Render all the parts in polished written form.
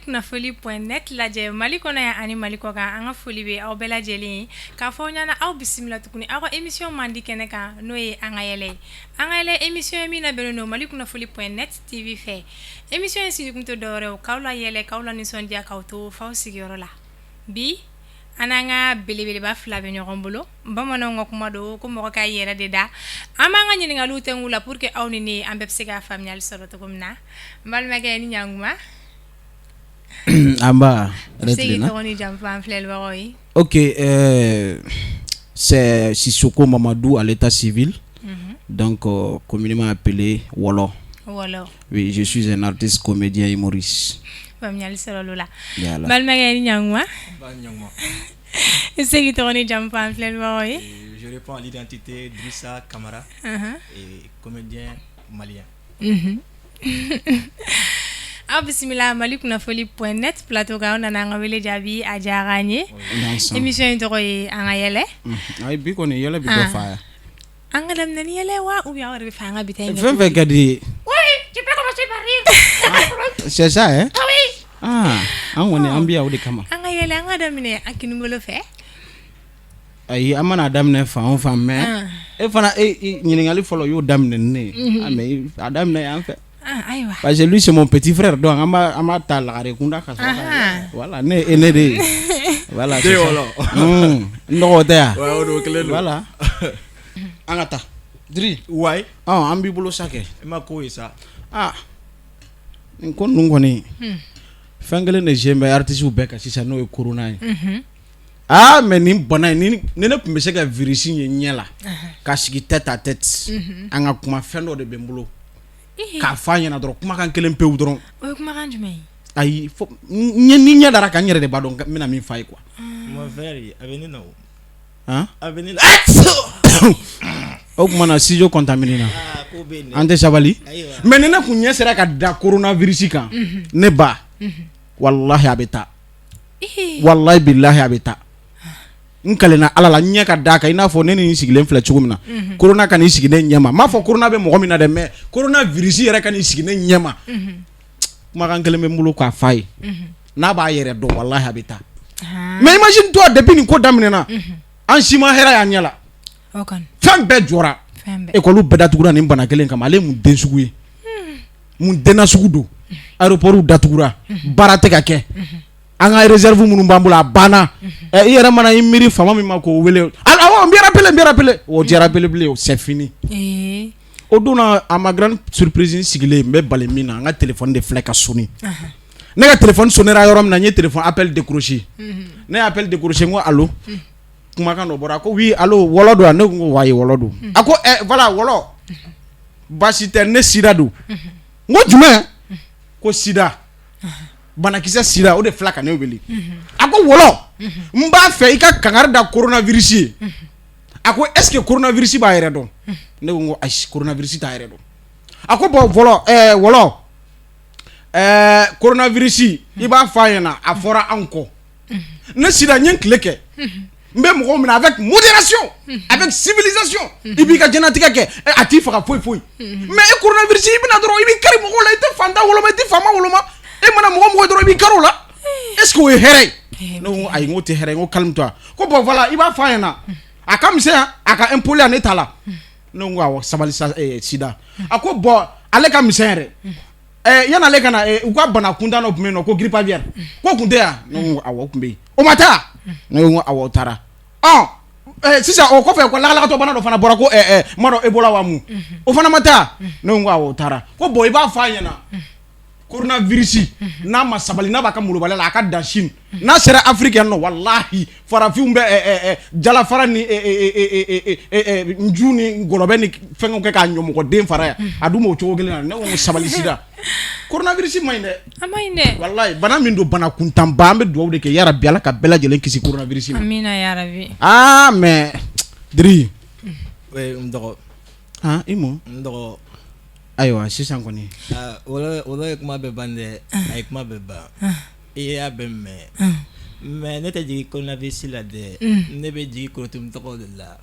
malikunafoli.net lajɛ Mali kɔnɔ yan ani Mali kɔ kan. An ka foli bɛ aw bɛɛ lajɛlen ye. K'a fɔ aw ɲɛna aw bisimila tuguni aw ka émission mandi kɛnɛ kan n'o ye an ka yɛlɛ. An ka yɛlɛ émission ye min labɛnnen don malikunafoli.net TV fɛ. Émission in sigi kun tɛ dɔwɛrɛ ye k'aw la yɛlɛ k'aw la nisɔndiya k'aw to f'aw sigiyɔrɔ la. Bi an n'an ka belebeleba fila bɛ ɲɔgɔn bolo. Bamananw ka kuma don ko mɔgɔ k'a yɛrɛ de da. An b'an ka ɲininkaliw tɛngu la pour que aw ni ne an bɛɛ bɛ se ka faamuyali sɔrɔ cogo min na. N balimakɛ ni ɲankuma. Amba, ok, c'est Sissoko Mamadou à l'état civil, donc communément appelé Wolo. Wolo. Oui, je suis un artiste, comédien et humoriste. Je réponds à l'identité Drissa Kamara, et comédien malien. Bismillah malikunafoli.net plateau ga on nana ngawele jabi a jaranye émission yi toko yi an yele ay bi ko ni yele bi do fa an ga dem ni yele wa ou bien on fa nga bi tay fait gadi oui tu peux commencer par rire c'est ça hein oui an woni ambiya wudi kama an ga yele an ga dem ne akinu ngolo fe ay amana dam ne fa on fa mais e fana e ñiningali folo yo dam ne ne mais adam ne en fait parce que lui c'est mon petit frère donc ama ta la rekunda ka voilà ne de voilà c'est no da voilà angata dri ouais ambi bolo sake ma ko isa kon ngoni fangale ne jembe artiste u beka sisa no e corona mais ni bona ni ne peut se ka virus nyela ka sigi tête à tête anga kuma fendo de bembulo ka fanya na doro kuma kan kelen pew doro o kuma kan jumai ay fo ni nya dara kan yere de badon mina min fay quoi mon frère aveni na aveni o kuma na studio contaminé na ko be ante sabali mais ne ku nya sera ka da coronavirus kan ne ba wallahi abeta wallahi billahi abeta nkalena ala la nya ka da ka ina fo ne ni sigilen fla cogo mina corona kan ni sigine nyama ma fo corona be mo mina de mais corona virus yere kan ni sigine nyama kuma kan kele me mbulu kwa fay na ba yere do wallahi abita mais imagine toi depuis ni ko damine na an sima hera ya nyala okan fam be jora e ko lu bedatugura ni bana kelen kam ale mu den sugu ye mu dena sugu do aéroport datugura barate ka ke an ga réserve munun bambula bana i yɛrɛ mana i miri fama min ma ko wele awo n bɛ rappelé o diyara belebele c'est fini o donna a ma grande surprise sigilen n bɛ bali min na an ka téléphone de filɛ ka soni ne ka téléphone sonnera yɔrɔ min na n ye téléphone appel décroché ne appel décroché n ko allo kumakan dɔ bɔra ko oui allo Wolo don ne ko wayi Wolo don a ko voilà Wolo baasi tɛ ne sida don n ko jumɛn ko sida banakisɛ sida o de fila ka ne wele a ko Wolo n b'a fɛ i ka kangari da coronavirus ye a ko est ce que coronavirus b'a yɛrɛ dɔn ne ko ayi coronavirus t'a yɛrɛ dɔn a ko bon Wolo coronavirus i b'a fɔ a ɲɛna a fɔra an kɔ ne sida n ye tile kɛ n bɛ mɔgɔw minɛ avec modération avec civilisation i b'i ka jɛnatigɛ kɛ a t'i faga foyi foyi mais coronavirus i bɛna dɔrɔn i b'i kari mɔgɔw la i tɛ fantan woloma i tɛ faama woloma e mana mɔgɔ dɔrɔn i b'i kari o la est ce que o ye hɛrɛ ye ne ko ayi n ko tɛ hɛrɛ ye n ko calme toi ko bon voilà i b'a fɔ a ɲɛna a ka misɛn a ka impoli a ne ta la ne ko awɔ sabali sida a ko bon ale ka misɛn yɛrɛ yan'ale ka na u ka bana kuntan dɔ tun bɛ yen nɔ ko grippe aviaire ko tun tɛ yan ne ko awɔ o tun bɛ yen o ma taa ne ko awɔ o taara sisan o kɔfɛ ko lakalakatɔ bana dɔ fana bɔra ko n m'a dɔn Ebola wa mun o fana ma taa ne ko awɔ o taara ko bon i b'a fɔ a ɲɛna coronavirus n'a ma sabali n'a b'a ka molobaliya la a ka dan Chine n'a sera Afrique yan nɔ wallahi farafinw bɛ jalafara ni nju ni ngɔlɔbɛ ni fɛnkɛw kɛ k'a ɲɔmɔgɔden fara yan a dun b'o cogo kelen na ne ko sabali sida coronavirus ma ɲi dɛ a ma ɲi dɛ wallahi bana min don bana kuntanba an bɛ dugawu de kɛ yarabi Ala ka bɛɛ lajɛlen kisi coronavirus ma amina yarabi mais Dri n dɔgɔ i mɔ n dɔgɔ ayiwa sisan kɔni Wolo ye kuma bɛɛ ban dɛ a ye kuma bɛɛ ban i y'a bɛɛ mɛn mais ne tɛ jigin coronavirus la dɛ ne bɛ jigin korotum tɔgɔ de la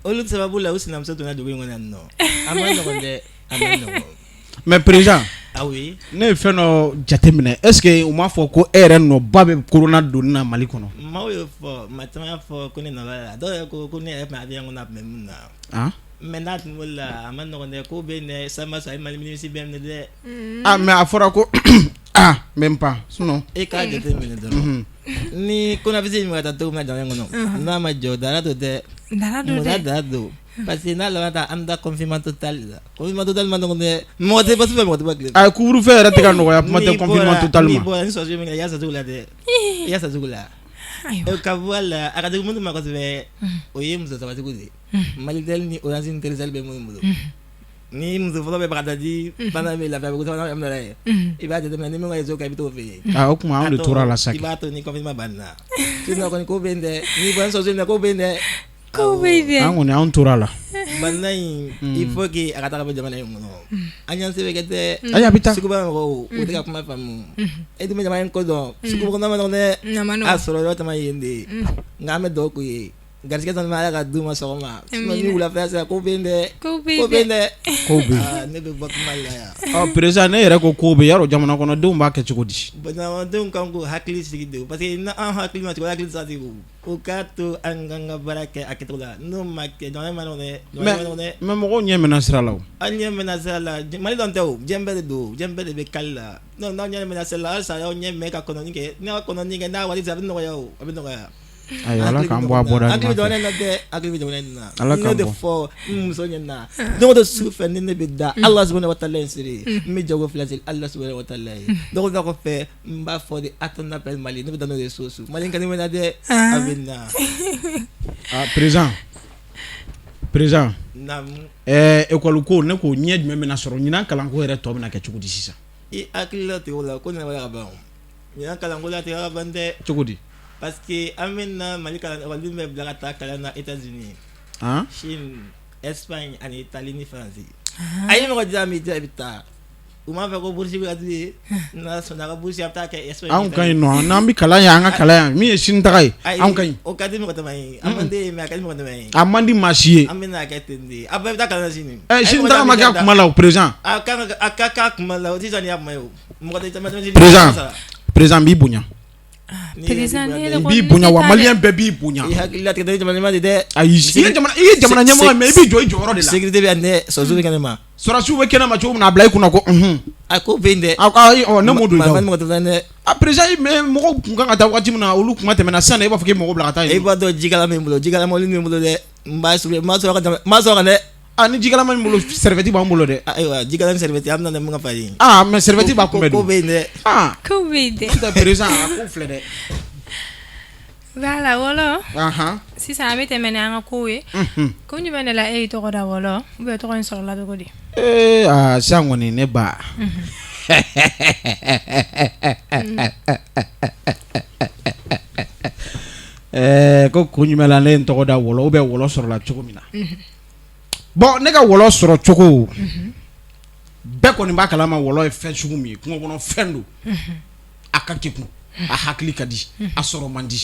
olu sababu la u sinamuso donna dugu in kɔnɔ yan nɔ a ma nɔgɔn dɛ a ma nɔgɔn mais président Ah oui. Ne ye fɛn dɔ jateminɛ est ce que u m'a fɔ ko e yɛrɛ nɔba bɛ corona donni na Mali kɔnɔ. Maaw y'o fɔ maa caman y'a fɔ ko ne nɔ b'a la dɔw yɛrɛ ko ne yɛrɛ tun bɛ avion kɔnɔ a tun bɛ mun na. Mais n'a tun b'o la a ma nɔgɔn dɛ ko bɛ ne sama sɔrɔ a ye Mali ministre bɛ minɛ dɛ. Mais a fɔra ko même pas sinon. E k'a jateminɛ dɔrɔn ni coronavirus in bɛ ka taa cogo min na jamana in kɔnɔ n'a ma jɔ dara dɔ tɛ. Dara don. Parce que n'a laban ta an da confinement total la confinement total ma nɔgɔn dɛ mɔgɔ tɛ basi bɛ mɔgɔ tɛ bɔ tile. A couvre-feu yɛrɛ tɛ ka nɔgɔya kuma tɛ confinement total ma. N'i bɔra ni sɔrɔsi min kɛ i y'a sacogo la dɛ i y'a sacogo la. Ka bɔ a la a ka jugu minnu ma kosɛbɛ o ye muso sabatigiw de ye Malitel ni Orange ni Telecel bɛ minnu bolo ni muso fɔlɔ bɛ bagada di bana bɛ lafiya ko sabanan bɛ minɛ ye i b'a jateminɛ ni min ka réseau ka i bɛ t'o fɛ yen. O kuma anw de tora la sa. I b'a to ni confinement banna sinon kɔni ko bɛ yen dɛ n'i bɔra ni sɔrɔsi min na ko bɛ yen dɛ. Ko bɛ yen. An kɔni anw tora la. Bana in il faut que a ka taga bɔ jamana in kɔnɔ an y'an sɛbɛn kɛ tɛ. Ayi a bɛ taa. Suguba mɔgɔw o tɛ ka kuma faamu e dun bɛ jamana in ko dɔn suguba kɔnɔ ma nɔgɔn dɛ a sɔrɔ yɔrɔ caman yen de nka an bɛ dɔw k'u ye garisɛgɛ sɔnni ma ala ka d'u ma sɔgɔma sinon ni wulafɛ sera ko bɛ yen dɛ ko bɛ yen dɛ ko bɛ yen ne bɛ bɔ kuma la yan. Président ne yɛrɛ ko ko bɛ yarɔ jamana kɔnɔdenw b'a kɛ cogo di. Jamanadenw kan k'u hakili sigi de parce que n'an hakili ma sigi o hakili tɛ se ka sigi o k'a to an kan ka baara kɛ a kɛcogo la n'o ma kɛ jamana ma nɔgɔn dɛ. Mais mɔgɔw ɲɛ mɛna sira la o. An ɲɛ mɛna sira la Mali dɔrɔn tɛ o diɲɛ bɛɛ de don diɲɛ bɛɛ de bɛ kali la n'aw ɲɛ mɛna sira la halisa y'aw ɲɛ mɛn ka kɔnɔni kɛ n'a ka kɔnɔni kɛ n'a waati sera a bɛ nɔgɔya o a bɛ nɔgɔya. Ayiwa ala k'an bɔ a bɔra ɲuman fɛ. Hakili bɛ jamana in na dɛ hakili bɛ jamana in na. Ala k'an bɔ. N y'o de fɔ n muso ɲɛna don o don su fɛ ni ne bɛ da Ala subahana wa taala in siri n bɛ jago fila siri Ala subahana wa taala ye don o don kɔfɛ n b'a fɔ de a ton appel Mali ne bɛ taa n'o ye so Mali ka ne mɛna dɛ a bɛ na. Président. Naam. École ko ne ko ɲɛ jumɛn bɛna sɔrɔ ɲinan kalanko yɛrɛ tɔ bɛna kɛ cogo di sisan. I hakili la ten o la ko ne bɛ ka ban ɲinan kalanko la ten ka ban dɛ. Cogo di. Parce que an bɛna Mali kalan ekɔliden bɛ bila ka taa kalan na États-Unis, Chine, Espagne ani Italie ni France. A ye mɔgɔ diya min diya i bɛ taa u m'a fɛ ko bourse bɛ ka di n'a sɔnna ka bourse a bɛ taa kɛ Espagne. Anw ka ɲi nɔ n'an bɛ kalan yan an ka kalan yan min ye sini taga ye anw ka ɲi. O ka di mɔgɔ tɛmɛ ye a man di ye mais a ka di mɔgɔ tɛmɛ ye. A man di maa si ye. An bɛna kɛ ten de a bɛɛ bɛ taa kalan na sini. Sini taga ma kɛ kuma la o président. A ka k'a kuma la o sisan nin y'a kuma ye o mɔgɔ tɛ tɛmɛ. Président b'i bonya. B'i bonya wa maliyɛn bɛɛ b'i bonya. I hakili la tigɛ jamana ɲɛmaa de dɛ. Ayi i ye jamana ɲɛmɔgɔ mais i b'i jɔ i jɔyɔrɔ de la. Sécurité bɛ yan dɛ sɔrɔsiw bɛ kɛnɛ ma. Sɔrɔsiw bɛ kɛnɛ ma cogo min na a bila i kunna ko a ko bɛ yen dɛ. Ne m'o don i la. Mɔgɔ tɛ taa dɛ. A président mais mɔgɔw kun kan ka taa waati min na olu kuma tɛmɛna sisan i b'a fɔ k'i mɔgɔ bila ka taa yen. I b'a dɔn jikala min bolo jikala mɔbili min bolo dɛ n b'a sɔrɔ ka dɛ. Ni jikala min bolo serviette b'an bolo dɛ. Ayiwa jikala ni serviette an bɛna mun ka fa ye. Mais serviette b'a kunbɛn ko bɛ yen dɛ. Ko bɛ yen dɛ. N'o tɛ président a ko filɛ dɛ. Voilà wɔlɔ. Sisan an bɛ tɛmɛ ni an ka kow ye. Ko jumɛn de la e y'i tɔgɔ da wɔlɔ ou bien tɔgɔ in sɔrɔla cogo di. Sisan kɔni ne ba. Ko jumɛn la ne ye n tɔgɔ da wɔlɔ ou bien wɔlɔ sɔrɔla cogo min na. Bon ne ka wɔlɔ sɔrɔ cogo bɛɛ kɔni b'a kalama wɔlɔ ye fɛn sugu min ye kungo kɔnɔ fɛn don a ka kekun a hakili ka di a sɔrɔ man di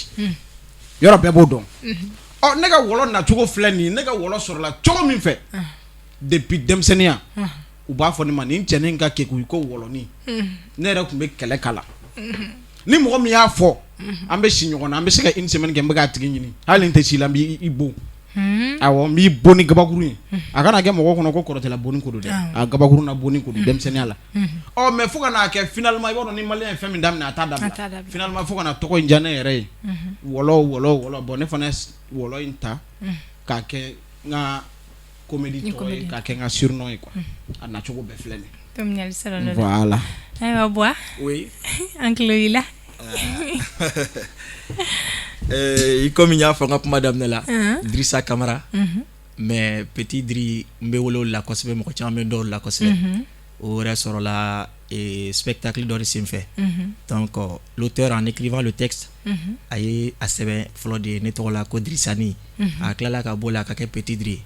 yɔrɔ bɛɛ b'o dɔn ne ka wɔlɔ nacogo filɛ nin ye ne ka wɔlɔ sɔrɔla cogo min fɛ depuis denmisɛnninya u b'a fɔ ne ma nin cɛnin ka kekun ko wɔlɔnin ne yɛrɛ tun bɛ kɛlɛ kala ni mɔgɔ min y'a fɔ an bɛ si ɲɔgɔn na an bɛ se ka une semaine kɛ n bɛ k'a tigi ɲini hali n tɛ si la n b'i bon awɔ n b'i bon ni gabakuru ye a kana kɛ mɔgɔ kɔnɔ ko kɔrɔtɛla bonni ko don dɛ a gabakuru na bonni ko don denmisɛnninya la mais fo ka n'a kɛ finalement i b'a dɔn ni maliyɛn ye fɛn min daminɛ a t'a dabila finalement fo ka na tɔgɔ in diya ne yɛrɛ ye wɔlɔ bon ne fana ye wɔlɔ in ta k'a kɛ n ka comédie tɔgɔ ye k'a kɛ n ka surnom ye quoi a nacogo bɛɛ filɛ nin ye voilà. Ayiwa Bois. Oui. An tulo b'i la. Comme il y a fait un peu madame là, Drissa Camara, mais petit Dri mbewolo la kosbe mo ko me dor la kosbe au restaurant là et spectacle d'or fait. Donc l'auteur en écrivant le texte a sebe flo de neto la ko Drissani a klala ka bola ka petit Dri.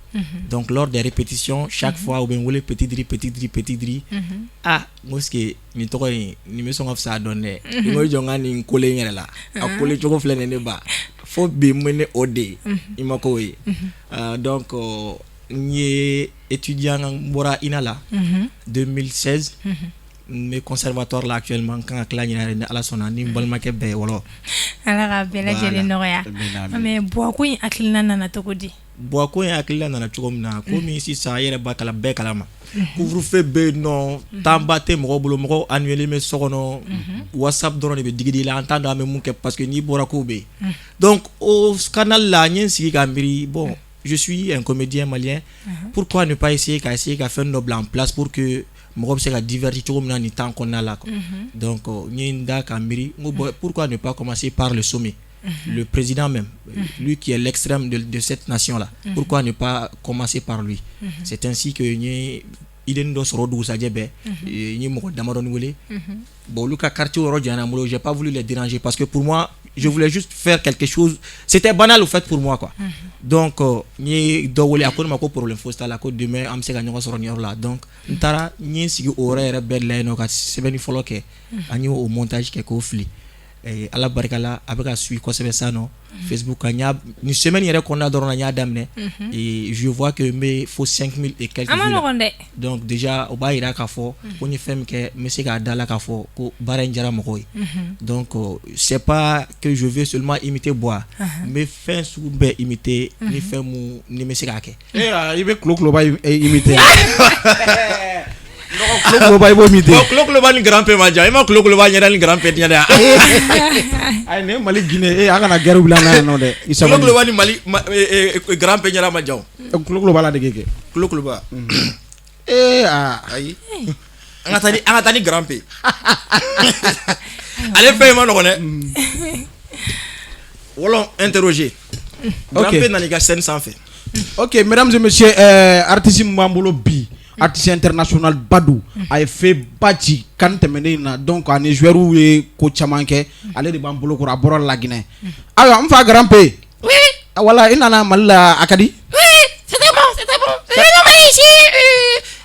Donc lors des répétitions chaque fois ou ben wole petit Dri moske mi to ni me song of sa donné mo jonga ni kole ngere la a kole jogo flene ne ba fo be mene ode imako yi donc ni étudiant bora inala 2016 mes conservateurs là actuellement quand ka kila ɲinɛ ni ala sɔnna ni balimakɛ bɛɛ ye wɔlɔ ala ka bɛɛ lajɛlen nɔgɔya mais buwako in hakilina nana cogo di bon ko in hakilila nana cogo min na komi sisan yɛrɛ ba kala bɛɛ kalama couvre-feu bɛ yen nɔ temps tɛ mɔgɔw bolo mɔgɔw annuelen bɛ so kɔnɔ whatsapp dɔrɔn de bɛ digi la an t'a dɔn an bɛ mun kɛ parce que n'i bɔra kow bɛ yen donc au canal la n ye n sigi ka miiri bon je suis un comédien malien pourquoi ne pas essayer ka fɛn dɔ bila en place pour que mɔgɔ bɛ se ka divertir cogo min na nin temps kɔnɔna la quoi donc n ye n da ka miiri n ko pourquoi ne pas commencer par le sommet le président même, lui qui est l'extrême de cette nation-là, pourquoi ne pas commencer par lui? C'est ainsi que il est dans ce rodou sajebe, il y a beaucoup d'amaronouélé. Bon, Lucas quartier au Rodjanamolo, j'ai pas voulu les déranger parce que pour moi, je voulais juste faire quelque chose. C'était banal au fait pour moi quoi. Donc, ni dowole akon mako pour l'info sta la ko demain am se gagnon sur là. Donc, ntara ni sigi horaire belle là no ka sebeni foloke, ani au montage quelque fli. Ala barikala avec à suivre quoi c'est ça non Facebook anya une semaine yere qu'on a dans nya damne et je vois que mais faut 5000 et quelques vues donc déjà au ba ira ka fo ko ni femme que monsieur ka dala ka fo ko bara njara mokoy donc c'est pas que je veux seulement imiter boire mais fin sou be imiter ni femme ni monsieur ka ke il veut clo ba imiter Clo ba ibo imiter clo ba ni grand-père ma ja ima clo ba nyara ni grand-père nyada ay ne Mali Guinée aka na guerre bila na no de clo ba ni Mali grand-père nyara ma jaw clo ba la de gege clo ba ay anga tani grand-père allez fait ma no ne wolo interroger grand-père na ni ga scène sans fait. Ok, mesdames et messieurs, artiste Mbambolo Bi, artiste international Badou, a fait Baji, quand menina, donc on est joueur ou coachamanke, allez de Bambolo pour aborder la Guinée. Alors, on fait grand P. Oui. Voilà, il en a mal Akadi. Oui, c'est très bon, c'est très bon. Je vais m'envoyer ici,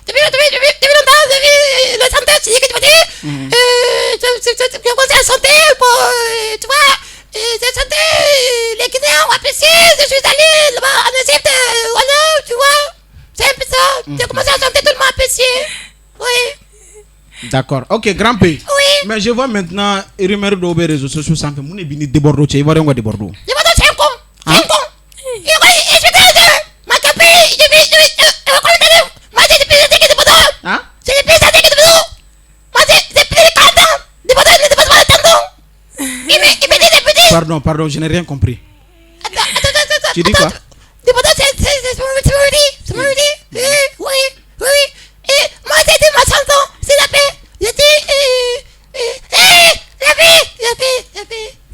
depuis longtemps, depuis la santé, c'est ce que tu m'as dit. Je conseille la santé pour, tu vois, la santé, les Guinéens ont apprécié, je suis allé là-bas en Égypte, voilà, tu vois, c'est un peu ça. J'ai commencé la santé, tout le monde a apprécié. Oui. D'accord, ok, grand P. Oui. Mais je vois maintenant, il remet les réseaux sociaux sans que mon ébini déborde, il va rien déborder. Je vois c'est un con. C'est un con. Je vais te dire, ma copine, moi j'ai des pays qui débordent. Hein? C'est des pays qui débordent. Moi j'ai plus de 40 ans. Débordent, ne dépasse pas le temps. Il me dit des petits. Pardon, je n'ai rien compris. Attends. Tu dis quoi? Débordent, c'est mon idée. Oui. Et moi j'ai dit ma chanson, c'est la paix. J'ai dit, la paix.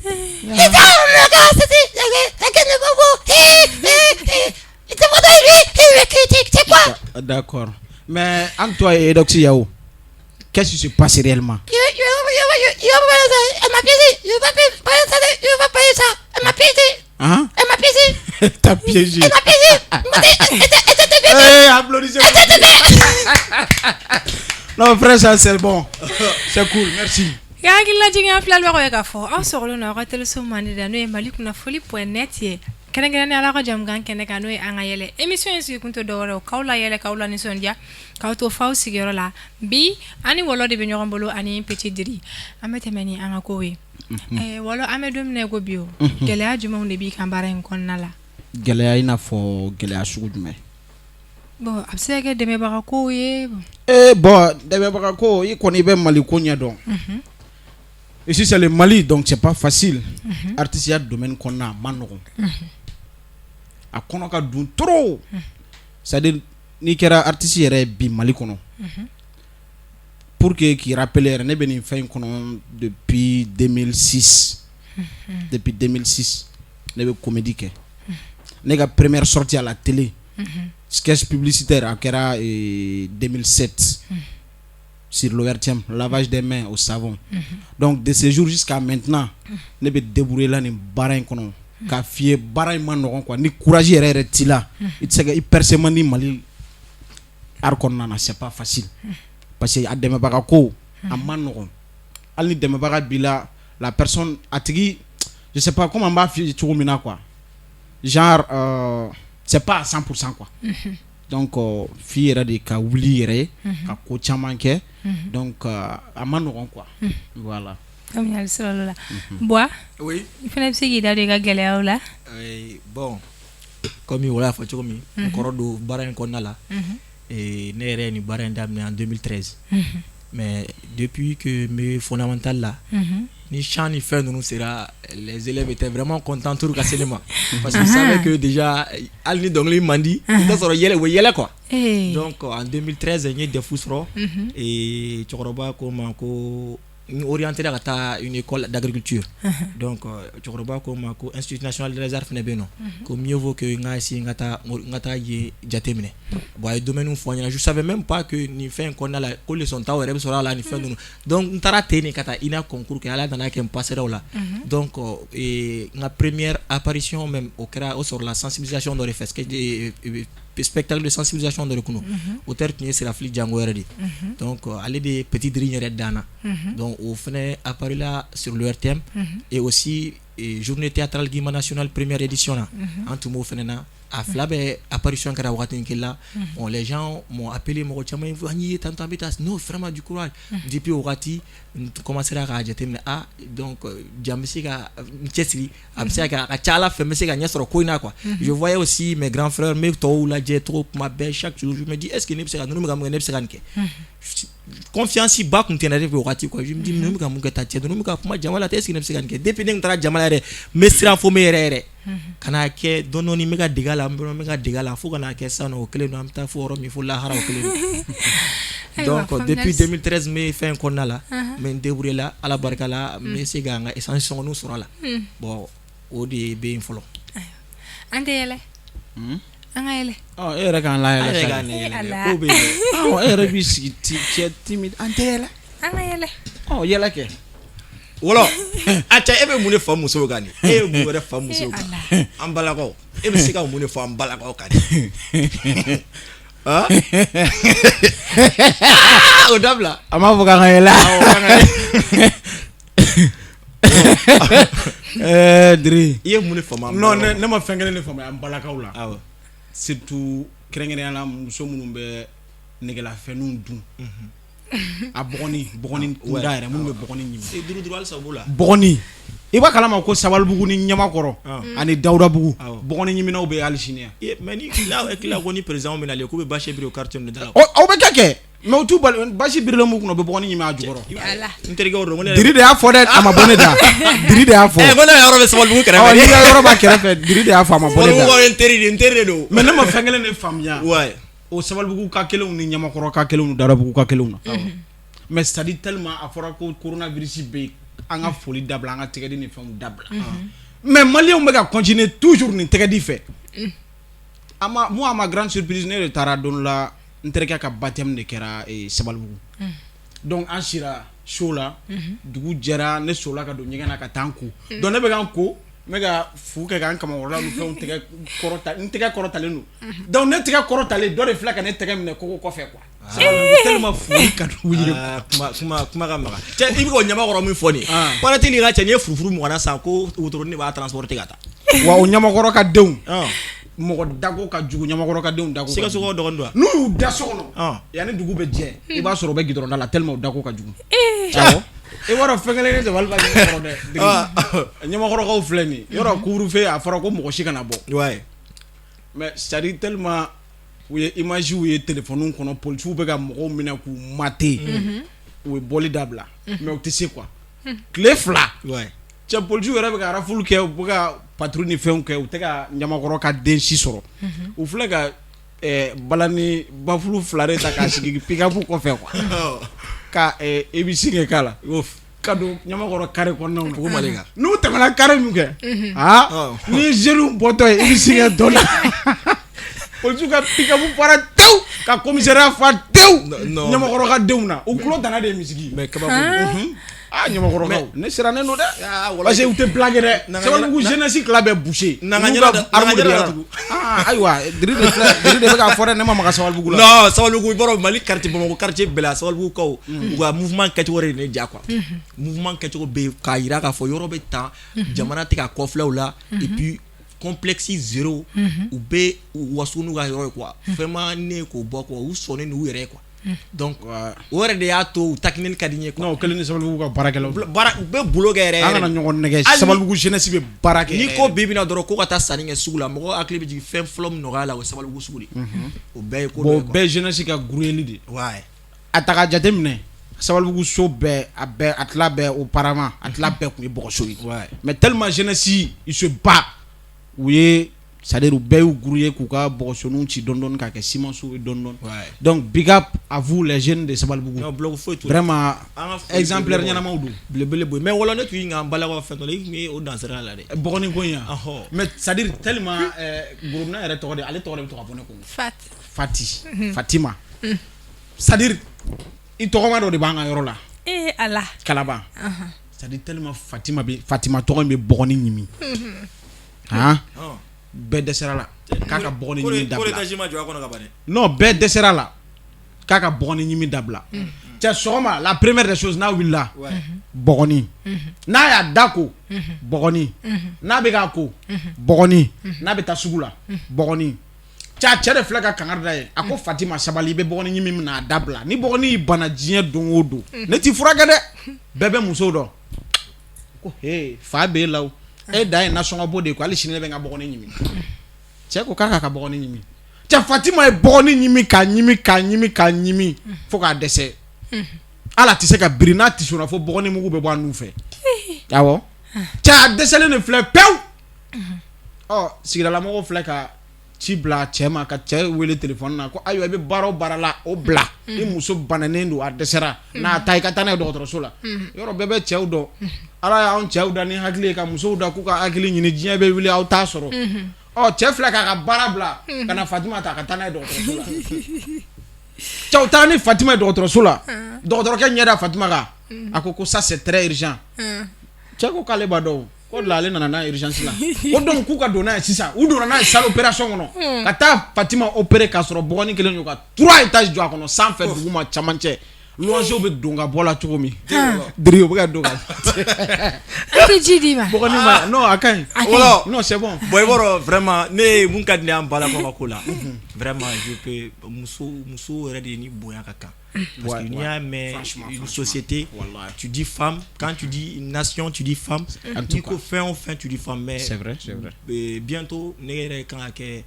Et ça, mon gars, c'est la gueule de Bobo. Et c'est pour lui, il me critique, c'est quoi? D'accord. Mais entre toi et Doxy Yao, qu'est-ce qui se passe réellement? Elle m'a piégé. Je vais pas payer ça. Elle m'a piégé. Hein? Elle m'a piégé. T'as piégé. Elle m'a piégé. Hey, applaudissez. Non, frère, ça c'est bon. C'est cool, merci. Yagila jinga flal wa ko ka fo aw soglo na ko teleso mandi da no e maliku na foli.net ye kene gene ala ko jam gan kene ka no e anga yele emission su kunto do woro kawla yele kawla ni sondia kawto faw sigero la bi ani wolo de be nyoron bolo ani petit diri amete meni anga ko we wolo ame dum ne go bio gele ajuma hunde bi kan bara en kon nala Gele ina fo gele asugu jume. bon absege de me bara ko ye Bon, de me bara ko i koni be Mali ko nya don. Ici c'est le Mali, donc c'est pas facile. Artisanat domaine qu'on a, manogon. A kono ka dun trop. C'est-à-dire, ni kera artiste yere bi Mali kono. Pour que qui rappelle, ne beni fait kono depuis 2006. Depuis 2006, ne be comédie ke. Nega première sortie à la télé. Sketch publicitaire à kera 2007. Sur l'ORTM, lavage des mains au savon. Donc de ce jour jusqu'à maintenant, ne be débrouiller là ni barain kono ka fie barain man no quoi ni courage yere tila. Il sait que il persévère ni Mali arkon nana c'est pas facile. Parce que ademe baka ko amman no al ni deme baka bila la personne atigi je sais pas comment on va faire tout mina quoi. Genre c'est pas à 100% quoi. donc fille yɛrɛ de ka wuli yɛrɛ ka ko caman kɛ donc a ma nɔgɔn quoi voilà comme y'a sɔrɔ la bois oui i fana bɛ se k'i da don i ka gɛlɛyaw la bon comme i wala fɔ cogo min n kɔrɔ don baara in kɔnɔna la et ne yɛrɛ ye nin baara in daminɛ en 2013 mais depuis que me fondamental là ni chant ni fɛn ninnu sera les élèves étaient vraiment contents tout ka se ne ma parce qu'ils savaient que déjà hali ni dɔnkili man di i t'a sɔrɔ yɛlɛ u bɛ yɛlɛ quoi donc en 2013 n ye defu sɔrɔ et cɛkɔrɔba ko n ma ko n orienté ka taa une école d'agriculture donc cɛkɔrɔba ko n ma ko institut national des arts fana bɛ yen nɔ ko mieux vaut que n ka essayer n ka taa yen jateminɛ bon a ye domaine fɔ n ɲɛna je savais même pas que nin fɛn kɔnɔna la ko leçon taw yɛrɛ bɛ sɔrɔ a la ni fɛn ninnu donc n taara ten de ka taa INA concours kɛ ala nana kɛ n passera o la donc n ka première apparition même o kɛra o sɔrɔla sensibilisation dɔ de fɛ spectacle de sensibilisation dɔ de kɔnɔ auteur tun ye Serafili Jango yɛrɛ de donc ale de Petit Dri yɛrɛ danna donc o fɛnɛ apparu la sur le RTM et aussi journée théâtrale Guima nationale première édition là an tun b'o fɛnɛ na a fila bɛ apparition kɛra wagati kelen la bon les gens m'ont appelé mɔgɔ caman an ye tantôt an bɛ taa non vraiment du courage depuis o wagati n commencera k'a jateminɛ donc jaa n bɛ se ka n cɛsiri a bɛ se ka kɛ a ka ca Ala fɛ n bɛ se ka ɲɛ sɔrɔ ko in na quoi je voyais aussi mes grands frères n bɛ tɔw lajɛ cogo kuma bɛɛ chaque jour je me dis est ce que ne bɛ se ka ninnu bɛ ka mun kɛ ne bɛ se ka nin kɛ confiance ba kun tɛ n na depuis o wagati quoi je me dis ninnu bɛ ka mun kɛ tan cɛ ninnu bɛ ka kuma jama la est ce que ne bɛ se ka nin kɛ depuis ne tun taara jama la yɛrɛ n bɛ siran fo n bɛ yɛrɛ ka n'a kɛ dɔɔni dɔɔni n bɛ ka dege a la n bɛ ka dege a la fo ka n'a kɛ sisan nɔ o kelen don an bɛ taa fo yɔrɔ min fo lahara o kelen don donc depuis 2013 n bɛ fɛn kɔnɔna la n bɛ n débrouiller la ala barika la n bɛ se ka n ka essence sɔngɔniw sɔrɔ a la bon o de bɛ yen fɔlɔ an tɛ yɛlɛ an ka yɛlɛ e yɛrɛ k'an layɛlɛ sa ko bɛ yen e yɛrɛ b'i sigi cɛ timide an tɛ yɛlɛ an ka yɛlɛ yɛlɛ kɛ wala a cɛ e bɛ mun de fɔ musow kan ni e ye mun wɛrɛ fɔ musow kan an balakaw e bɛ se ka mun de fɔ an balakaw kan ni o dabila a m'a fɔ k'an ka yɛlɛ Dri i ye mun de faamu non ne ma fɛn kelen de faamuya an balakaw la surtout kɛrɛnkɛrɛnnenya la muso minnu bɛ nɛgɛlafɛnninw dun a bɔgɔni kunda yɛrɛ minnu bɛ bɔgɔni ɲimi duuru halisa o b'o la bɔgɔni i b'a kalama ko Sabalibugu ni Ɲamakɔrɔ ani Dawudabugu bɔgɔni ɲiminaw bɛ hali sini mais ni kila ko ni président bɛ nalen k'u bɛ bâche biri o quartier ninnu da la aw bɛ kɛ mais o t'u bali bâche birilen mun kunna o bɛ bɔgɔni ɲimi a jukɔrɔ n terikɛw don Diri de y'a fɔ dɛ a ma bɔ ne da Diri de y'a fɔ ko ne yɔrɔ bɛ Sabalibugu kɛrɛfɛ n'i ka yɔrɔ b'a kɛrɛfɛ Diri de y'a fɔ a ma bɔ ne da Sabalibugu n teri de don mais ne ma fɛn kelen de faamuya o Sabalibugu ka kelenw ni Ɲamakɔrɔ ka kelenw ni Dawudabugu ka kelenw na mais c'est à dire tellement a fɔra ko coronavirus bɛ yen an ka foli dabila an ka tɛgɛdi ni fɛnw dabila mais maliyɛnw bɛ ka continuer toujours nin tɛgɛdi fɛ moi à ma grande surprise ne de taara don la n terikɛ ka baptême de kɛra Sabalibugu donc an sira so la dugu jɛra ne sola ka don ɲɛgɛn na ka taa n ko donc ne bɛ ka n ko n bɛ ka fu kɛ k'an kamakɔrɔla ni fɛnw tɛgɛ kɔrɔta n tɛgɛ kɔrɔtalen don donc ne tɛgɛ kɔrɔtalen dɔ de filɛ ka ne tɛgɛ minɛ koko kɔfɛ quoi tellement foli ka wuli kuma ka maga cɛ i bɛ k'o Ɲamakɔrɔ min fɔ nin paratili ka cɛ n'i ye furufuru mɔgɔna san ko wotoronin de b'a transporter ka taa wa o Ɲamakɔrɔ ka denw mɔgɔ dago ka jugu Ɲamakɔrɔ ka denw dago Sikasokaw dɔgɔnin don n'u y'u da so kɔnɔ yanni dugu bɛ jɛ i b'a sɔrɔ u bɛ gidɔrɔnda la tellement u dago ka jugu awɔ i b'a dɔn fɛn kelen ne dabali b'a Ɲamakɔrɔ dɛ Ɲamakɔrɔkaw filɛ nin yɔrɔ couvre-feu a fɔra ko mɔgɔ si kana bɔ mais c'est à dire tellement u ye image u ye téléphone kɔnɔ policiers bɛ ka mɔgɔw minɛ k'u mater u ye bɔli dabila mais u tɛ se quoi tile fila cɛ policiers yɛrɛ bɛ ka rafule kɛ u bɛ ka patrouille ni fɛnw kɛ u tɛ ka Ɲamakɔrɔ ka den si sɔrɔ u filɛ ka balani bafulu fila de ta k'a sigi pick-up kɔfɛ quoi ka ABC kɛ k'a la ka don Ɲamakɔrɔ carré kɔnɔnaw na n'u tɛmɛna carré min kɛ ni ye jeunes bɔtɔ ye ABC kɛ dɔ la policiers ka pick-up fara tewu ka commissariat fa tewu Ɲamakɔrɔ ka denw na u tulo danna de ye misigi mais kabako Ɲamakɔrɔkaw ne sirannen don dɛ parce que u tɛ blague dɛ Sabalibugu jeunesse tila bɛ boucher ayiwa Diri de bɛ k'a fɔ dɛ ne ma maga Sabalibugu la non Sabalibugu i b'a dɔn Mali quartier Bamakɔ quartier bɛɛ la Sabalibugukaw u ka mouvement kɛcogo de ne diya quoi mouvement kɛcogo bɛ k'a jira k'a fɔ yɔrɔ bɛ tan jamana tɛ ka kɔfilɛ u la et puis complexe zéro ou B ou wasunu ga yoro quoi vraiment ne ko boko ou sonné nous yéré quoi donc wore de ya to takinen kadinye quoi non keleni sababu ko barakelo bara be bulo ga yéré angana ñogon nege sababu jeunesse be barake ni ko bibina doro ko kata saninge sugula mo akli bi fem flom no gala sababu suguli o be ko bo be jeunesse ka gruyeli de ouais ataka jatemne sababu so be abe atla be auparavant atla be ko boko so ouais mais tellement jeunesse il se bat oui c'est-à-dire ou be ou grouiller ku ka boko so nu ci dondon ka ke simon so dondon ouais donc big up à vous les jeunes de sababu non blog fo tout vraiment exemplaire nyana mawdu blebele boy mais wala net wi nga mbala ko fento ni o dansera la de boko ni gonya aho mais c'est-à-dire tellement groupe na ere to de ale to de to abonné ko Fatima c'est-à-dire il to ma do de banga yoro la Allah kalaba c'est-à-dire tellement Fatima to be boko ni nyimi hein be desera la kaka boko ni nyimi dabla non be desera la kaka boko ni nyimi dabla tiens soma la première des choses na willa bogoni na ya dako bogoni na be ga ko bogoni na be tasugula bogoni cha chere flaga kangarda ye ako Fatima sabali be bogoni nyimi na dabla ni bogoni bana jiye dongodo ne ti furaga de bebe muso do ko he fa be law e dai na songa bode ko ali shinele be nga bogoni nyimi che ko kaka ka bogoni nyimi cha Fatima e bogoni nyimi ka nyimi fo ka dese ala ti se ka brina ti sona fo bogoni mugu be bo anu fe yawo cha desele ne fle pew oh sigila la mo fle ka ci bla chema ka che wele telephone na ko ayo e be baro barala o bla e muso bananendo a desera na tay ka tane do tro sula yoro bebe chew do ala ya on chew da ni hakli ka muso da ku ka hakli ni jiya be wile aw ta soro oh che fle ka barabla kana Fatima ta ka tane do tro sula ciao tani Fatima do sula do ke nyada Fatima ka akoko ça c'est très urgent chako kale bado ko la le nana urgence la o donc ku ka dona sisa u dona na salle opération kono kata Fatima opérer ka soro bogoni kelen yo ka 3 étages do akono sans faire duguma chamanche lojo be donga bola chokomi dri o be donga que jidi ma bogoni ma non akan non c'est bon boy boro vraiment ne mun kadne am bala ko la vraiment je peux muso ready ni boya kaka parce qu'il y a mais une société tu dis femme quand tu dis une nation tu dis femme tu ko fin tu dis femme mais c'est vrai bientôt ne quand que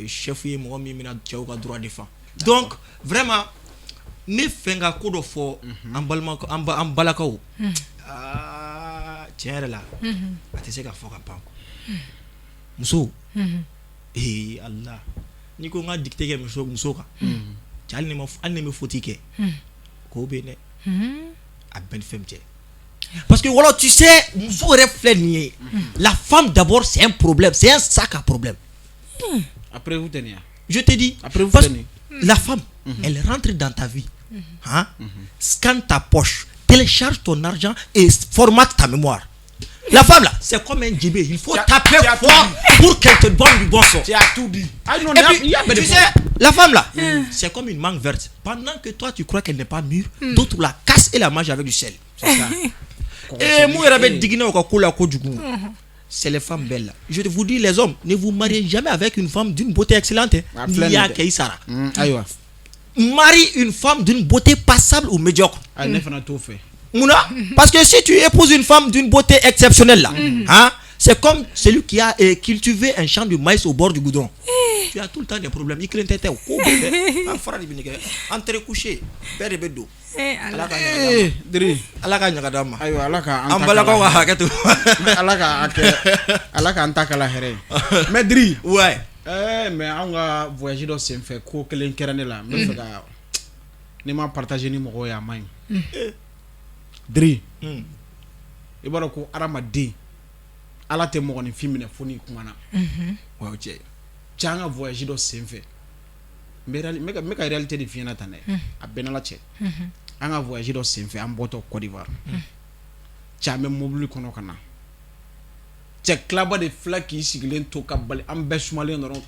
chef yi mo mi na tchao ka droit de femme donc vraiment ne fenga ko do fo en balakaw tiens là atese ka fo ka pan muso Allah ni ko nga dicté ke muso ka chal ni me foti ke ko be ne a ben femte parce que voilà tu sais muso reflet ni la femme d'abord c'est un problème c'est un sac à problème après vous tenir je te dis après vous tenir la femme elle rentre dans ta vie hein scanne ta poche télécharge ton argent et formate ta mémoire. La femme là, c'est comme un djibé. Il faut taper fort pour qu'elle te donne du bon son. Tu as tout dit. Tu sais, la femme là, c'est comme une mangue verte. Pendant que toi tu crois qu'elle n'est pas mûre, d'autres la cassent et la mangent avec du sel. C'est ça. Et moi, c'est les femmes belles là. Je vous dis, les hommes, ne vous mariez jamais avec une femme d'une beauté excellente. Marie une femme d'une beauté passable ou médiocre. Mouna, parce que si tu épouses une femme d'une beauté exceptionnelle là, hein, c'est comme celui qui a cultivé un champ de maïs au bord du goudron. Tu as tout le temps des problèmes. Il crée tête entre coucher, père et bédo. Alaka nyagadama. Ayo alaka antakala here. Medri. Ouais. Mais on a voyagé dans ce fait ko kelen kerane la me fega ni ma partager ni mo ya mai. Dri. Ibara ko aramadi. Ala te mo ni film ne foni kumana. Wa oje. Changa voyagé dans ce fait. Mais ka réalité de fiena tane. A benala che. Anga voyagé dans ce fait en boto Côte d'Ivoire. Chame mobile kono kana. Cɛ klaba de fila k'i sigilen to ka bali an bɛɛ sumalen dɔrɔn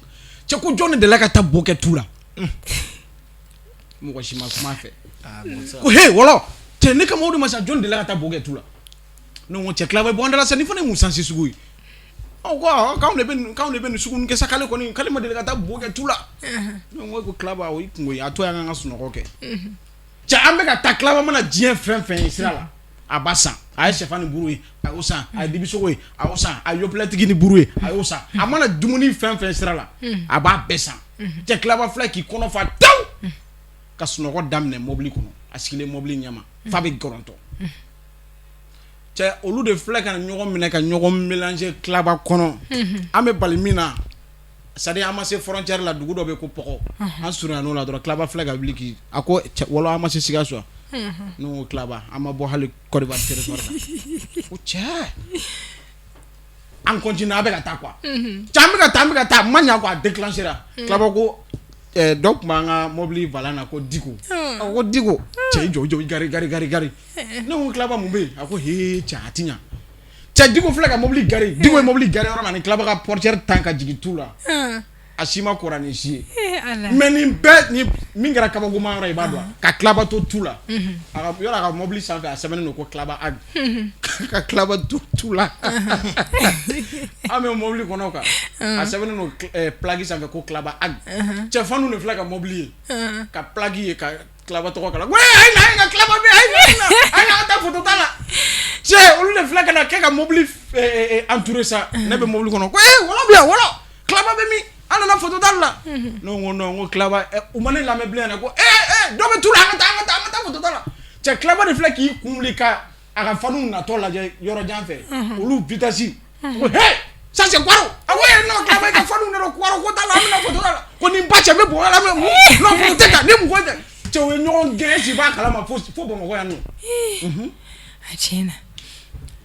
cɛ ko jɔn de la ka taa bo kɛ tu la mɔgɔ si ma kuma fɛ ko he wɔlɔ cɛ ne kama o de ma sa jɔn de la ka taa bo kɛ tu la ne ko cɛ klaba bɔ an dala sa ni fana ye mun sansi sugu ye quand on est venu sugun ke sakale koni kale ma deli ka taa bo kɛ tu la non ko klaba o kungo a to yan ka sunɔgɔ kɛ cɛ an bɛ ka taa klaba mana diɲɛ fɛn fɛn ye sira la a ba san a ye sɛfan ni buru ye a y'o san a ye dibisogo ye a y'o san a ye yopilɛtigi ni buru ye a y'o san a mana dumuni fɛn fɛn sira la a b'a bɛɛ san cɛ klaba filɛ k'i kɔnɔ fa taw ka sunɔgɔ daminɛ mobili kɔnɔ a sigilen mobili ɲɛma fa bɛ gɔrɔntɔ cɛ olu de filɛ ka ɲɔgɔn minɛ ka ɲɔgɔn mélanger klaba kɔnɔ an bɛ bali min na c'est à dire an ma se frontière la dugu dɔ bɛ ko pɔgɔ an surunya n'o la dɔrɔn klaba filɛ ka wuli k'i a ko wala an ma se Sikaso ne ko klaba an ma bɔ hali Côte d'Ivoire territoire la ko cɛ an continue a bɛ ka taa quoi cɛ an bɛ ka taa ma ɲa quoi a déclencher la klaba ko dɔ tun b'an ka mobili valan na ko Diko ko Diko cɛ jɔ gari ne ko klaba mun bɛ yen a ko he cɛ a ti ɲa cɛ Diko filɛ ka mobili gari Diko ye mobili gari yɔrɔ min na ni klaba ka portière tan ka jigin tu la a si ma kora ni si ye mais nin bɛɛ ni min kɛra kabakoma yɔrɔ i b'a dɔn ka klaba to tu la a ka yɔrɔ a ka mobili sanfɛ a sɛbɛnnen don ko klaba ag ka klaba to tu la an bɛ mobili kɔnɔ kan a sɛbɛnnen don plagi sanfɛ ko klaba ag cɛ fanu de filɛ ka mobili ye ka plagi ye ka klaba tɔgɔ kala wɛ ayi na klaba bɛ ayi na ka taa photo ta la cɛ olu de filɛ ka na kɛ ka mobili entourer sa ne bɛ mobili kɔnɔ ko wala bi yan wala klaba bɛ min an nana photo ta la ne ko non ko klaba u ma ne lamɛn bilen na ko dɔ bɛ tu la an ka taa photo ta la cɛ klaba de filɛ k'i kun wuli ka a ka fanu natɔ lajɛ yɔrɔ jan fɛ olu vitesse ko ça c'est Kwaro ah ouais non klaba ka fanu ne do Kwaro ko ta la an bɛna photo ta la ko nin ba cɛ bɛ bɔ la mɛ non photo tɛ ta ni mɔgɔ tɛ cɛ o ye ɲɔgɔn gɛn si b'a kalama fo Bamakɔ yan nɔ a tiɲɛna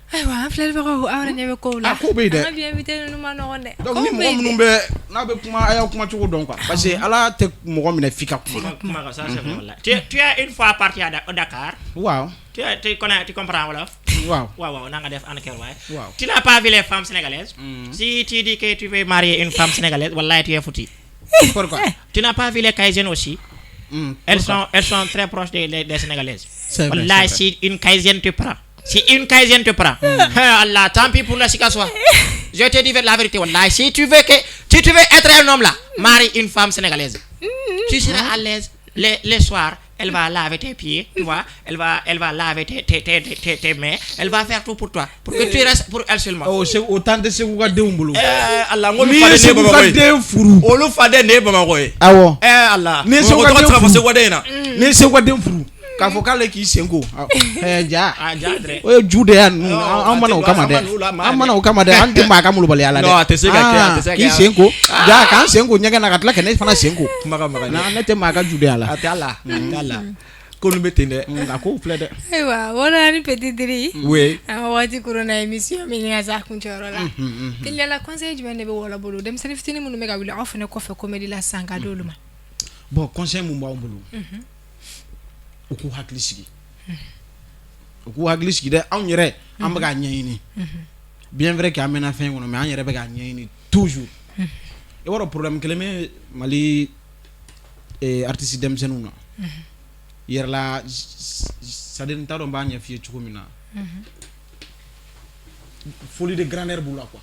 ayiwa an filɛlibagaw aw yɛrɛ ɲɛ bɛ kow la a ko bɛ yen dɛ an ka bi invité ninnu ma nɔgɔn dɛ donc ni mɔgɔ minnu bɛ n'a bɛ kuma a y'aw kuma cogo dɔn quoi parce que Ala tɛ mɔgɔ minɛ f'i ka kuma ça c'est vrai. Tu es une fois parti au Dakar. waaw Tu comprends wolof? waaw na nga def en kër waay. waaw Tu n'as pas vu les femmes sénégalaises? Si tu dis que tu veux marier une femme sénégalaise, wallahi tu es foutu. pourquoi Tu n'as pas vu les Kaysiennes aussi? Elles sont très proches des Sénégalaises. C'est vrai, Wallahi, si une Kaysienne te prend. Si une Kaysienne te prend. Allah, tant pis pour la Sikaso. Je te dis la vérité, wallahi. Si tu veux être un homme là, marie une femme sénégalaise. Tu seras à l'aise. Les soirs, elle va laver tes pieds, tu vois. Elle va laver tes mains. Elle va faire tout pour toi. Pour que tu restes pour elle seulement. oh c'est autant de Segu ka denw bolo Allah n'i ye Segu ka den furu olu faden de ye Bamakɔ ye awɔ Allah Ni Segu ka den tɔgɔ furu se wade in na n'i ye Segu ka den furu k'a fɔ k'ale k'i sen ko ja Ja dre. o ye ju de ya ninnu an mana o kama dɛ an mana o kama dɛ an tɛ maa ka malobaliya la dɛ non a tɛ se ka kɛ a tɛ se ka k'i kɛ sen ko ja k'an sen ko ɲɛgɛn na ka tila ka ne fana sen ko maga ne tɛ maa ka ju de ya la a tɛ ala k'olu bɛ ten dɛ a ko filɛ dɛ ayiwa wala ni petit diri oui an ka waati korona émission min ka sa kuncɛyɔrɔ la teliyala conseil jumɛn de bɛ wala bolo denmisɛnnin fitinin minnu bɛ ka wuli aw fana kɔfɛ comédie la sisan ka di olu ma bon conseil mun b'anw bolo u k'u hakili sigi dɛ anw yɛrɛ an bɛ k'a ɲɛɲini bien vrai que an mɛnna fɛn kɔnɔ mais an yɛrɛ bɛ k'a ɲɛɲini toujours i b'a dɔn problème kelen bɛ Mali artiste denmisɛnninw na yɛrɛ la c'est à dire n t'a dɔn n b'a ɲɛ f'i ye cogo min na folie de grandeur b'u la quoi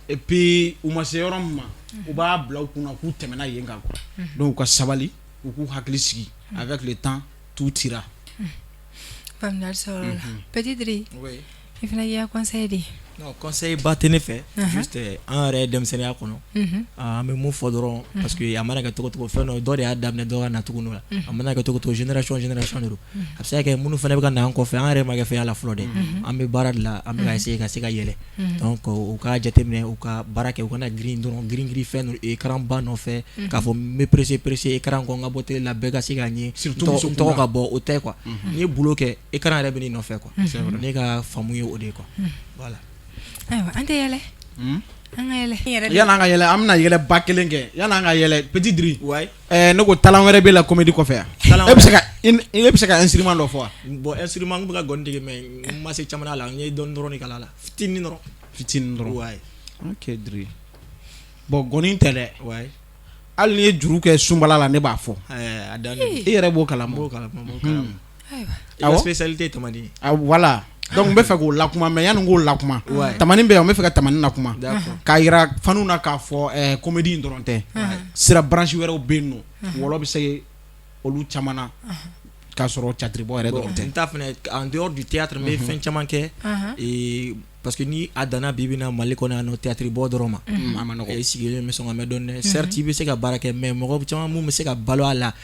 et puis u ma se yɔrɔ min ma u b'a bila u kunna k'u tɛmɛna yen kan quoi donc u ka sabali u k'u hakili sigi avec le temps tout ira faamuyali sɔrɔ la petit diri oui i fana k'i ka conseil di non conseil ba tɛ ne fɛ juste an yɛrɛ ye denmisɛnninya kɔnɔ an bɛ mun fɔ dɔrɔn parce que a mana kɛ cogo cogo fɛn dɔ de y'a daminɛ dɔ ka na tugun n'o la a mana kɛ cogo cogo génération de don a bɛ se ka kɛ minnu fana bɛ ka na an kɔfɛ an yɛrɛ ma kɛ fɛn y'a la fɔlɔ dɛ an bɛ baara de la an bɛ ka essayer ka se ka yɛlɛ donc u ka jateminɛ u ka baara kɛ u kana girin dɔrɔn girin fɛn écran ba nɔfɛ k'a fɔ n bɛ pressé écran kɔ n ka bɔ télé la bɛɛ ka se ka ɲɛ n tɔgɔ ka bɔ o tɛ quoi n'i ye boulot kɛ écran yɛrɛ bɛ n'i nɔfɛ quoi ne ka faamu ye o de ye quoi voilà. ayiwa an tɛ yɛlɛ an ka yɛlɛ yan'an ka yɛlɛ an bɛna yɛlɛ ba kelen kɛ yan'an ka yɛlɛ petit diri ouais ne ko talent wɛrɛ bɛ la comédie kɔfɛ yan e bɛ se ka instrument dɔ fɔ wa bon instrument n bɛ ka gɔni dege mais n ma se caman la n ye dɔɔni dɔrɔn de kala la fitinin dɔrɔn ouais ok diri bon gɔni tɛ dɛ ouais hali n'i ye juru kɛ sunbala la ne b'a fɔ a dan e yɛrɛ b'o kalama ayiwa awɔ spécialité tamadi voilà donc n bɛ fɛ k'o lakuma mais yanni n k'o lakuma tamani bɛ yan n bɛ fɛ ka tamani lakuma k'a yira fanu na k'a fɔ comédie in dɔrɔn tɛ sira branche wɛrɛw bɛ yen nɔ wɔlɔ bɛ se olu caman na k'a sɔrɔ catiribɔ yɛrɛ dɔrɔn tɛ n t'a fɛnɛ en dehors du théâtre n bɛ fɛn caman kɛ parce que ni a danna bi na Mali kɔnɔ yan nɔ théâtre bɔ dɔrɔn ma a ma nɔgɔ i sigilen bɛ sɔn ka mɛn dɔɔnin dɛ certes i bɛ se ka baara kɛ mais mɔgɔ caman mun bɛ se ka balo a la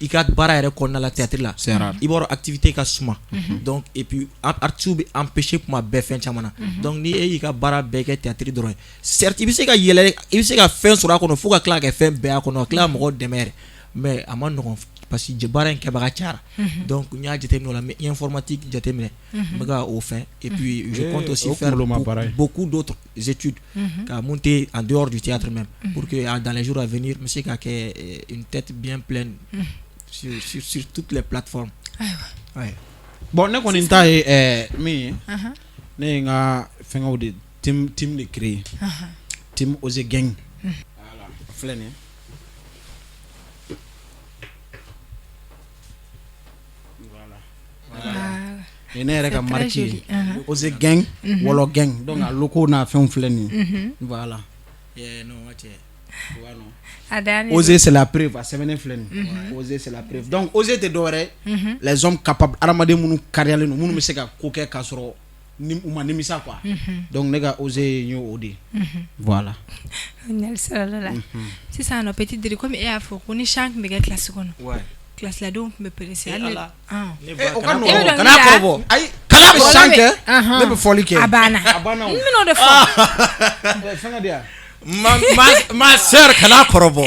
i ka baara yɛrɛ kɔnɔna la théâtre la i b'a dɔn activité ka suma donc et puis artistes bɛ empêcher kuma bɛɛ fɛn caman na donc ni e y'i ka baara bɛɛ kɛ théâtre dɔrɔn ye certes i bɛ se ka yɛlɛ i bɛ se ka fɛn sɔrɔ a kɔnɔ fo ka tila ka kɛ fɛn bɛɛ a kɔnɔ ka tila ka mɔgɔw dɛmɛ yɛrɛ mais a ma nɔgɔn parce que baara in kɛbaga cayara donc n y'a jateminɛ o la n bɛ informatique jateminɛ n bɛ ka o fɛn et puis je compte aussi faire beaucoup d'autres études ka mun tɛ en dehors du théâtre même pour que dans les jours à venir n bɛ se ka kɛ une tête bien pleine sur toutes les plateformes. Bon ne kɔni ta ye min ye ne ye n ka fɛngɛw de team de créer team Ose Gang voilà filɛ nin ye et ne yɛrɛ ka marque ye Ose Gang Wɔlɔ Gang donc a logo n'a fɛnw filɛ nin ye voilà Oser c'est la preuve a sɛbɛnnen filɛ nin Oser c'est la preuve donc Oser tɛ dɔwɛrɛ les hommes capables adamaden minnu kariyalen don minnu bɛ se ka ko kɛ k'a sɔrɔ u ma nimisa quoi donc ne ka Oser n y'o de voilà. Sisan nɔ Petit Diri komi e y'a fɔ ko ni chant tun bɛ kɛ classe kɔnɔ classe la denw tun bɛ pressé o ka nɔgɔn kana kɔrɔbɔ ayi kana bɛ chant kɛ ne bɛ fɔli kɛ a banna n bɛn'o de fɔ fɛngɛ de yan ma sœur kana kɔrɔbɔ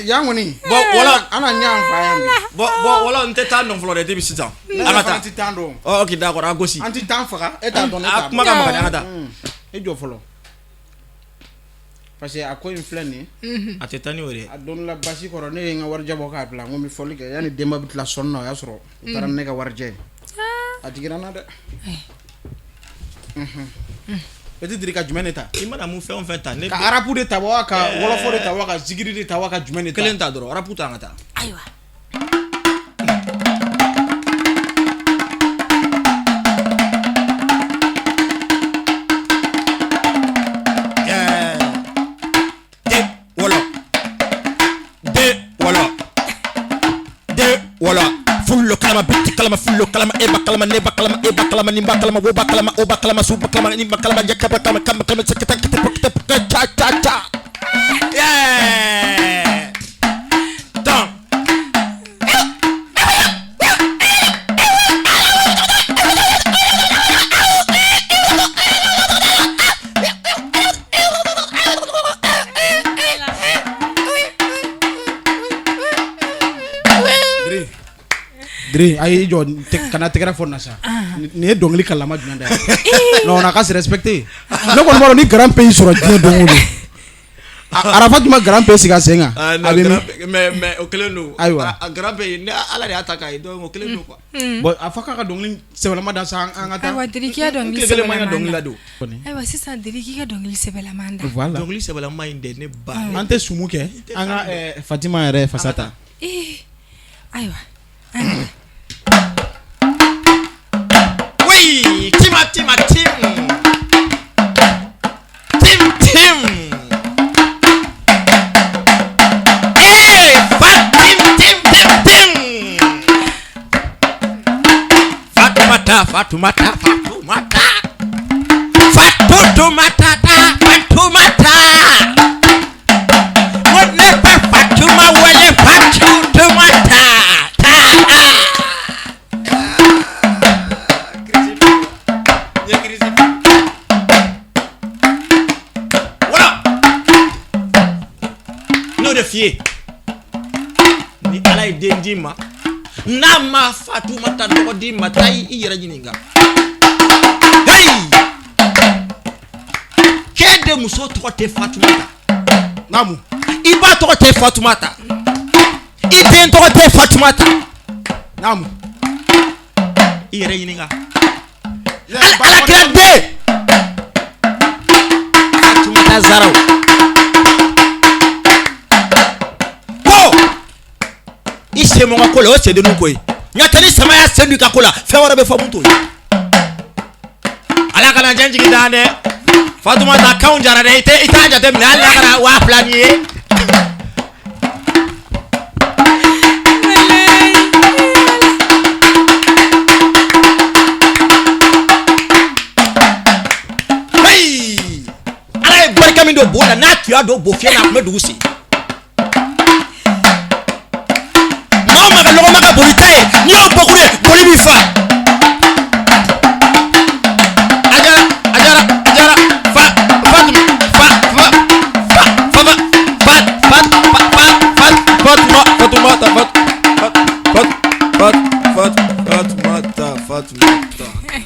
yan kɔni bon wala an na ɲan fa yan bi bon wala n tɛ taa dɔn fɔlɔ dɛ depuis sisan an ka taa an tɛ taa dɔn ok d'accord an gosi an tɛ taa faga e t'a dɔn ne t'a dɔn kuma ka magan an ka taa e jɔ fɔlɔ parce que a ko in filɛ nin ye a tɛ taa ni o de a donnala basi kɔrɔ ne ye n ka warijɛ bɔ k'a bila n ko n bɛ fɔli kɛ yanni denba bɛ tila sɔnni na o y'a sɔrɔ u taara ni ne ka warijɛ ye a digira n na dɛ Petit Diri ka jumɛn de ta i mana mun fɛn o fɛn ta ka arabu de ta wa ka wɔlɔfɔ de ta wa ka zigiri de ta wa ka jumɛn de ta kelen ta dɔrɔn arabu ta an ka taa ayiwa fullo kalama bitti kalama fullo kalama eba kalama neba kalama eba kalama nimba kalama woba kalama oba kalama suba kalama nimba kalama jakaba kalama kama kalama sekata cha cha cha yeah donc Diri ayi jɔ kana tɛgɛrɛ fɔ na sa nin ye dɔnkili kalama jumɛn da ye non a ka se respecter ne kɔni b'a dɔn ni grand pays sɔrɔ diɲɛ don o don Arafat ma grand pays sigi a sen kan a bɛ mais o kelen don ayiwa a grand pays ni ala de y'a ta k'a ye donc o kelen don quoi bon a fɔ k'a ka dɔnkili sɛbɛlama da sa an ka taa ayiwa Diri k'i ka dɔnkili sɛbɛlama dɔnkili la don ayiwa sisan Diri k'i ka dɔnkili sɛbɛlama da voilà dɔnkili sɛbɛlama in de ne ba an tɛ sumu kɛ an ka Fatima yɛrɛ fasa ta ayiwa oui tim Fatoumata what never Fatouma wale Fatoumata voilà no de fier ni ala ye den di ma n'a ma Fatoumata dɔgɔ di ma taa i yɛrɛ ɲininka hey kɛ de muso tɔgɔ tɛ Fatoumata namu i ba tɔgɔ tɛ Fatoumata i den tɔgɔ tɛ Fatoumata namu i yɛrɛ ɲininka ala kira den Fatoumata Zaraw ko i se mɔgɔ ko la o se dennu ko ye Nyatani samaya sendu kakola. Fewara be famuto. Ala kana janji gidane. Fatuma ta kaunjara de ite itaja dem na ala kana wa planier. Hey! Ala barka mi do bola na kiya do bo fie na medusi. No maga bolitae ni o bokure boli mi fa.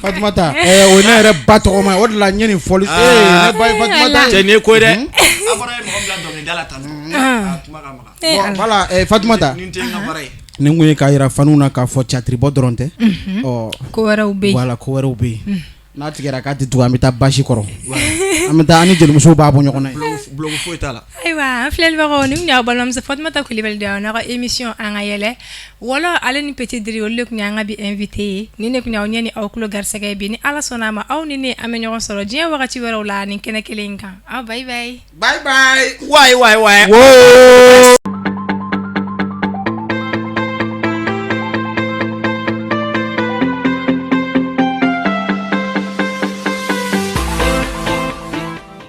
Fatmata o ne yɛrɛ ba tɔgɔ ma o de la ɲɛ nin fɔli ne ba ye Fatmata cɛ ni ko dɛ a fɔra ye mɔgɔ bila dɔnkili dala tan kuma ka maga voilà Fatmata nin tɛ n ka baara ye ni n ko ye k'a yira fanuw na k'a fɔ catiribɔ dɔrɔn tɛ ko wɛrɛw bɛ yen voilà ko wɛrɛw bɛ yen n'a tigɛra k'a tɛ tugu an bɛ taa basi kɔrɔ an bɛ taa an ni jelimusow b'a bɔ ɲɔgɔn na ye blogu foyi t'a la ayiwa an filɛlibagaw ni kun y'aw balimamuso Fatumata Kulibali de y'aw n'a ka émission an ka yɛlɛ wala ale ni Petit Diri olu de kun y'an ka bi invité ye ni ne kun y'aw ɲɛ ni aw tulo garisɛgɛ bi ni Ala sɔnna a ma aw ni ne an bɛ ɲɔgɔn sɔrɔ diɲɛ wagati wɛrɛw la nin kɛnɛ kelen in kan aw bye bye bye bye why